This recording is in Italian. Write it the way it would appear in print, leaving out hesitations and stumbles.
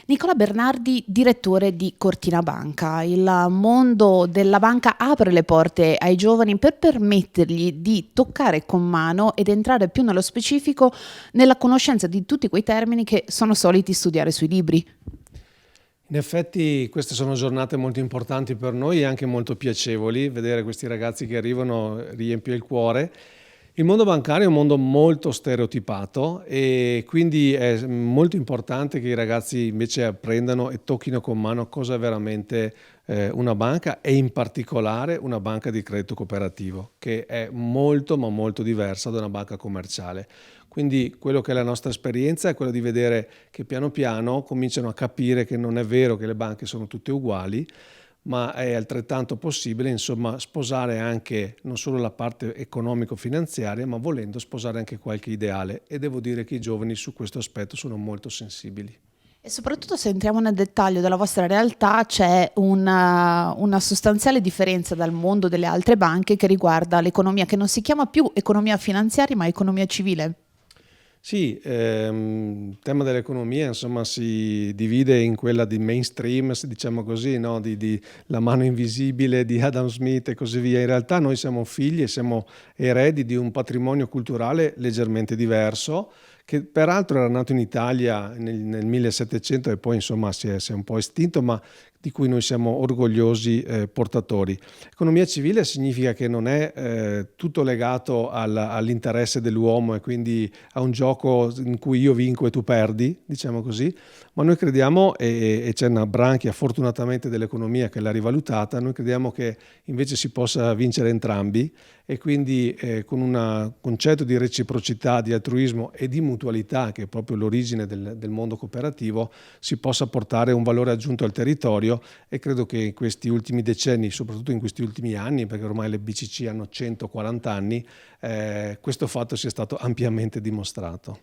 Nicola Bernardi, direttore di Cortina Banca. Il mondo della banca apre le porte ai giovani per permettergli di toccare con mano ed entrare più nello specifico nella conoscenza di tutti quei termini che sono soliti studiare sui libri. In effetti queste sono giornate molto importanti per noi e anche molto piacevoli. Vedere questi ragazzi che arrivano riempie il cuore. Il mondo bancario è un mondo molto stereotipato e quindi è molto importante che i ragazzi invece apprendano e tocchino con mano cosa è veramente una banca e in particolare una banca di credito cooperativo, che è molto ma molto diversa da una banca commerciale. Quindi quello che è la nostra esperienza è quello di vedere che piano piano cominciano a capire che non è vero che le banche sono tutte uguali, ma è altrettanto possibile, insomma, sposare anche non solo la parte economico-finanziaria, ma volendo sposare anche qualche ideale. E devo dire che i giovani su questo aspetto sono molto sensibili. E soprattutto se entriamo nel dettaglio della vostra realtà c'è una sostanziale differenza dal mondo delle altre banche che riguarda l'economia, che non si chiama più economia finanziaria ma economia civile. Sì, il tema dell'economia insomma si divide in quella di mainstream, diciamo così, no? Di La mano invisibile di Adam Smith e così via. In realtà noi siamo figli e siamo eredi di un patrimonio culturale leggermente diverso, che peraltro era nato in Italia nel 1700 e poi insomma si è un po' estinto, ma di cui noi siamo orgogliosi portatori. Economia civile significa che non è tutto legato all'interesse dell'uomo e quindi a un gioco in cui io vinco e tu perdi, diciamo così, ma noi crediamo, e c'è una branchia fortunatamente dell'economia che l'ha rivalutata, noi crediamo che invece si possa vincere entrambi e quindi con un concetto di reciprocità, di altruismo e di mutualità, che è proprio l'origine del mondo cooperativo, si possa portare un valore aggiunto al territorio e credo che in questi ultimi decenni, soprattutto in questi ultimi anni, perché ormai le BCC hanno 140 anni, questo fatto sia stato ampiamente dimostrato.